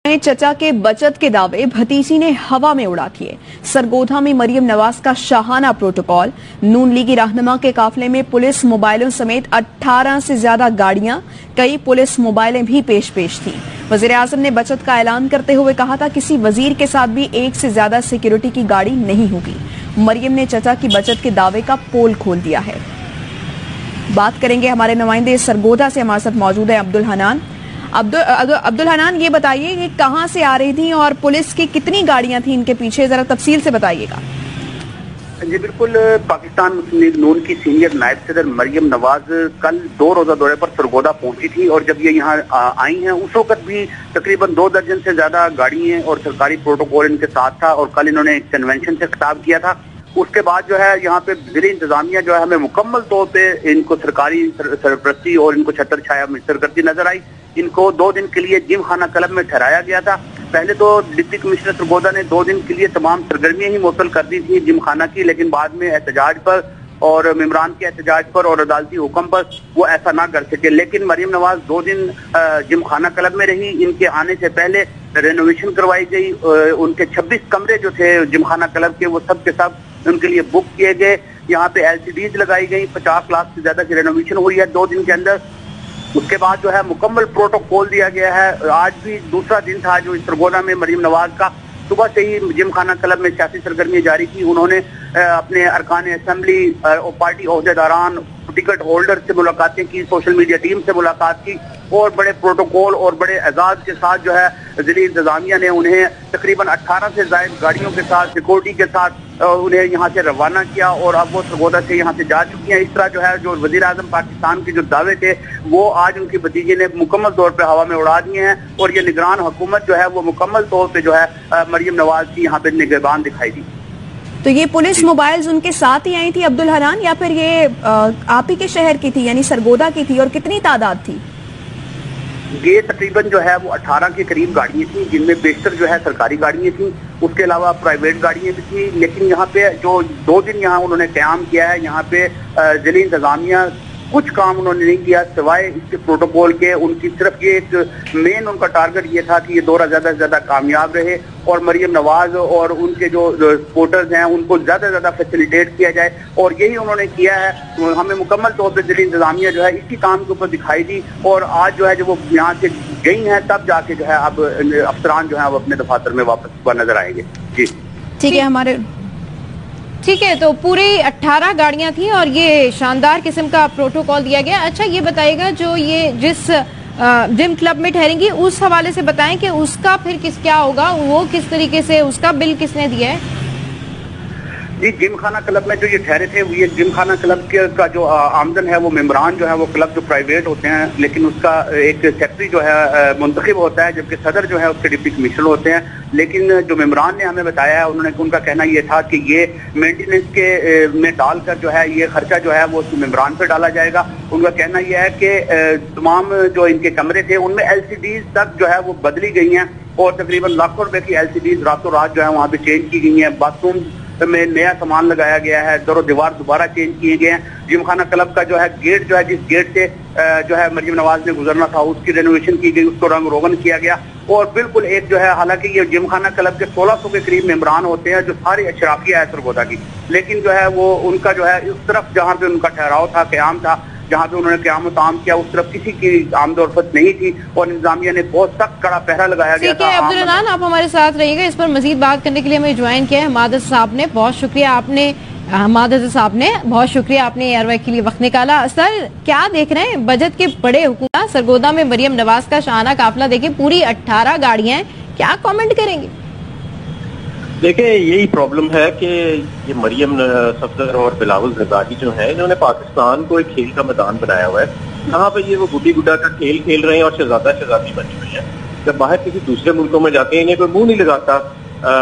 चचा के बचत के दावे भतीजी ने हवा में उड़ा दिए। सरगोधा में मरियम नवाज का शाहाना प्रोटोकॉल। नून लीगी रहनुमा के काफले में पुलिस मोबाइलों समेत 18 से ज्यादा गाड़ियां, कई पुलिस मोबाइलें भी पेश थीं। वज़ीर-ए-आज़म ने बचत का ऐलान करते हुए कहा था किसी वजीर के साथ भी एक से ज्यादा सिक्योरिटी की गाड़ी नहीं होगी। मरियम ने चचा की बचत के दावे का पोल खोल दिया है। बात करेंगे, हमारे नुमाइंदे सरगोधा से हमारे साथ मौजूद है अब्दुल हनान। अब्दुल हनान, ये बताइए कि कहां से आ रही थी और पुलिस की कितनी गाड़ियां थी इनके पीछे, जरा तफसील से बताइएगा। जी बिल्कुल, पाकिस्तान मुस्लिम लीग नून की सीनियर नायब सदर मरियम नवाज कल 2 रोजा दौरे पर सरगोधा पहुंची थी और जब ये यहाँ आई हैं उस वक्त भी तकरीबन 2 दर्जन से ज्यादा गाड़ी हैं और सरकारी प्रोटोकॉल इनके साथ था और कल इन्होंने एक कन्वेंशन से खिताब किया था। उसके बाद जो है यहाँ पे ज़िले इंतजामिया जो है हमें मुकम्मल तौर पे इनको सरकारी सरपरस्ती और इनको छतर छाया मिस्टर करती नजर आई। इनको 2 दिन के लिए जिम खाना क्लब में ठहराया गया था। पहले तो डिप्टी कमिश्नर सरगोधा ने 2 दिन के लिए तमाम सरगर्मियां ही मुअत्तल कर दी थी जिम खाना की, लेकिन बाद में एहतजाज पर और मेम्बरान के एहतजाज पर और अदालती हुक्म पर वो ऐसा ना कर सके। लेकिन मरियम नवाज 2 दिन जिम खाना क्लब में रही। इनके आने से पहले रेनोवेशन करवाई गई। उनके 26 कमरे जो थे जिम खाना क्लब के वो सब के सब उनके लिए बुक किए गए। यहाँ पे LCDs लगाई गई। 50 लाख से ज्यादा की रेनोवेशन हुई है 2 दिन के अंदर। उसके बाद जो है मुकम्मल प्रोटोकॉल दिया गया है। आज भी दूसरा दिन था जो सरगोधा में मरियम नवाज का। सुबह से ही जिम खाना क्लब में सियासी सरगर्मियां जारी की। उन्होंने अपने अरकान असेंबली और पार्टी ओहदेदारान, टिकट होल्डर से मुलाकातें की, सोशल मीडिया टीम से मुलाकात की और बड़े प्रोटोकॉल और बड़े एजाज के साथ जो है जिले इंतजामिया ने उन्हें तकरीबन 18 से ज्यादा गाड़ियों के साथ, सिक्योरिटी के साथ उन्हें यहाँ से रवाना किया और अब वो सरगोधा से यहाँ से जा चुकी हैं। इस तरह जो है जो वज़ीर-ए-आज़म पाकिस्तान के जो दावे थे वो आज उनकी भतीजे ने मुकम्मल तौर पे हवा में उड़ा दिए हैं और ये निगरान हुकूमत जो है वो मुकम्मल तौर पे जो है मरियम नवाज की यहाँ पे निगहबान दिखाई दी। तो ये पुलिस मोबाइल्स उनके साथ ही आई थी अब्दुल हनान, या फिर ये आप ही के शहर की थी यानी सरगोधा की थी, और कितनी तादाद थी? ये तकरीबन जो है वो 18 के करीब गाड़ियां थी, जिनमें बेशतर जो है सरकारी गाड़ियां थी, उसके अलावा प्राइवेट गाड़ियां भी थी। लेकिन यहाँ पे जो 2 दिन यहाँ उन्होंने क़याम किया है, यहाँ पे जिले इंतजामिया कुछ काम उन्होंने नहीं किया सिवाय इसके प्रोटोकॉल के। उनकी सिर्फ ये एक मेन उनका टारगेट ये था कि ये दौरा ज्यादा से ज्यादा कामयाब रहे और मरियम नवाज और उनके जो सपोर्टर्स हैं उनको ज्यादा से ज्यादा फैसिलिटेट किया जाए और यही उन्होंने किया है। हमें मुकम्मल तौर पर जिले इंतजामिया जो है इसी काम के ऊपर दिखाई दी और आज जो है जब वो यहाँ से गई हैं तब जाके जो है अब अफसरान जो है अब अपने दफातर में वापस नजर आएंगे। जी ठीक है, ठीक है। तो पूरी 18 गाड़ियां थी और ये शानदार किस्म का प्रोटोकॉल दिया गया। अच्छा, ये बताइएगा जो ये जिस जिम क्लब में ठहरेंगी उस हवाले से बताएं कि उसका फिर क्या होगा, वो किस तरीके से, उसका बिल किसने दिया है? जी, जिम खाना क्लब में जो ये ठहरे थे ये जिम खाना क्लब का जो आमदन है वो मेम्बरान जो है वो क्लब जो प्राइवेट होते हैं, लेकिन उसका एक सेक्रेटरी जो है मुंतखब होता है, जबकि सदर जो है उसके डिप्टी कमिश्नर होते हैं। लेकिन जो मेम्बरान ने हमें बताया है उनका कहना ये था कि ये मेंटेनेंस के में डालकर जो है ये खर्चा जो है वो मेम्बरान पे डाला जाएगा। उनका कहना यह है कि तमाम जो इनके कमरे थे उनमें LCDs तक जो है वो बदली गई हैं और तकरीबन लाखों रुपए की LCDs रातों रात जो है वहाँ पे चेंज की गई हैं। बाथरूम में नया सामान लगाया गया है, दरो दीवार दोबारा चेंज किए गए हैं। जिम खाना क्लब का जो है गेट जो है जिस गेट से जो है मरियम नवाज ने गुजरना था उसकी रेनोवेशन की गई, उसको रंग रोगन किया गया और बिल्कुल एक जो है, हालांकि ये जिम खाना क्लब के 1600 के करीब मेम्बरान होते हैं जो सारे अशराफिया है सरगोधा की, लेकिन जो है वो उनका जो है इस तरफ जहाँ पे उनका ठहराव था, क़याम था, जहाँ पे उन्होंने क़याम ताम किया उस तरफ किसी की आमदोरफत नहीं थी और इंतजामिया ने बहुत सख्त कड़ा पहरा लगाया गया था। ठीक है अब्दुल हनान, आप हमारे साथ रहिएगा। इस पर मजीद बात करने के लिए हमें ज्वाइन किया है हमाद साहब ने। बहुत शुक्रिया आपने, हमाद साहब ने, बहुत शुक्रिया आपने एयरवाई के लिए वक्त निकाला। सर, क्या देख रहे हैं बजट के बड़े हुकूमत सरगोधा में मरियम नवाज का शाहाना काफिला देखे, पूरी 18 गाड़ियां हैं, क्या कमेंट करेंगे? देखिए, यही प्रॉब्लम है कि ये मरियम सफदर और बिलावल जरदारी जो है इन्होंने पाकिस्तान को एक खेल का मैदान बनाया हुआ है। यहाँ पे ये वो गुड्डी गुड्डा का खेल खेल रहे हैं और शहजादा शहजादी बनी हुई है। जब बाहर किसी दूसरे मुल्कों में जाते हैं इन्हें कोई मुंह नहीं लगाता,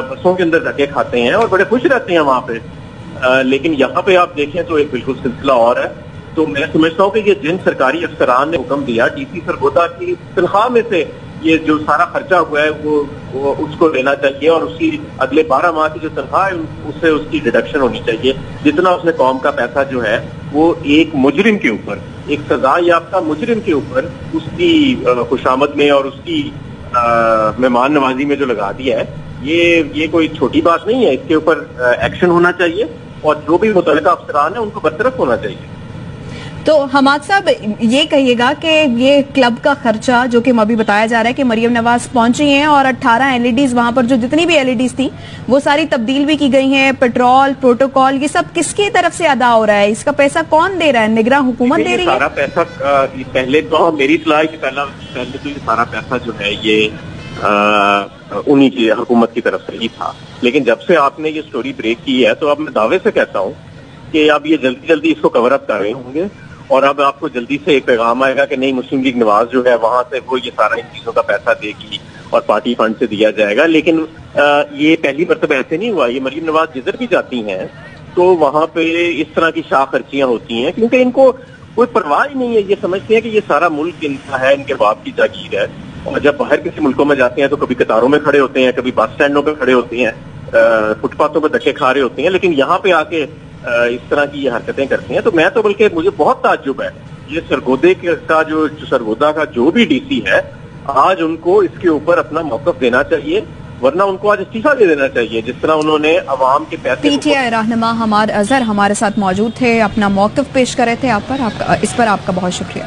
बसों के अंदर धक्के खाते हैं और बड़े खुश रहते हैं वहाँ पे। लेकिन यहाँ पे आप देखें तो एक बिल्कुल सिलसिला और है। तो मैं समझता हूँ कि ये जिन सरकारी अफसरान ने हुक्म दिया DC सरगोधा की तनख्वाह में से ये जो सारा खर्चा हुआ है वो उसको लेना चाहिए और उसकी अगले 12 माह की जो तनख्वाह है उससे उसकी डिडक्शन होनी चाहिए। जितना उसने कौम का पैसा जो है वो एक मुजरिम के ऊपर, एक सजा याफ्ता मुजरिम के ऊपर उसकी खुशामद में और उसकी مہمان نوازی میں جو لگا دیا ہے یہ کوئی چھوٹی بات نہیں ہے. اس کے اوپر ایکشن ہونا چاہیے اور جو بھی متعلقہ افسران ہیں ان کو برطرف ہونا چاہیے. تو حماد صاحب یہ کہیے گا کہ یہ کلب کا خرچہ جو کہ ابھی بتایا جا رہا ہے کہ مریم نواز پہنچی ہیں اور 18 LEDs وہاں پر جو جتنی بھی LEDs تھی وہ ساری تبدیل بھی کی گئی ہیں, پیٹرول پروٹوکول یہ سب کس کی طرف سے ادا ہو رہا ہے؟ اس کا پیسہ کون دے رہا ہے؟ نگراں حکومت دے رہی ہے؟ سارا پیسہ پہلے تو میری اطلاع ہے کہ پہلے تو یہ سارا پیسہ جو ہے یہ انہی کی حکومت کی طرف سے ہی تھا, لیکن جب سے آپ نے یہ سٹوری بریک کی ہے تو اب میں دعوے سے کہتا ہوں کہ اب یہ جلدی جلدی اس کو کور اپ کر رہے ہوں گے اور اب آپ کو جلدی سے ایک پیغام آئے گا کہ نہیں مسلم لیگ نواز جو ہے وہاں سے وہ یہ سارا ان چیزوں کا پیسہ دے گی اور پارٹی فنڈ سے دیا جائے گا. لیکن یہ پہلی مرتبہ ایسے نہیں ہوا. یہ مریم نواز جدھر بھی جاتی ہیں تو وہاں پہ اس طرح کی شاہ خرچیاں ہوتی ہیں کیونکہ ان کو کوئی پرواہ ہی نہیں ہے. یہ سمجھتے ہیں کہ یہ سارا ملک ان کا ہے, ان کے باپ کی جاگیر ہے. اور جب باہر کسی ملکوں میں جاتے ہیں تو کبھی قطاروں میں کھڑے ہوتے ہیں, کبھی بس اسٹینڈوں پہ کھڑے ہوتے ہیں, فٹ پاتھوں پہ دھکے کھا رہے ہوتے ہیں, لیکن یہاں پہ آ کے اس طرح کی یہ حرکتیں کرتی ہیں. تو میں تو بلکہ مجھے بہت تعجب ہے یہ سرگودے کا سرگودا کا جو بھی DC ہے آج ان کو اس کے اوپر اپنا موقف دینا چاہیے, ورنہ ان کو آج استعفیٰ دے دینا چاہیے جس طرح انہوں نے عوام کے پیسے. PTI رہنما حماد اظہر ہمارے ساتھ موجود تھے, اپنا موقف پیش کر رہے تھے. اس پر آپ کا بہت شکریہ.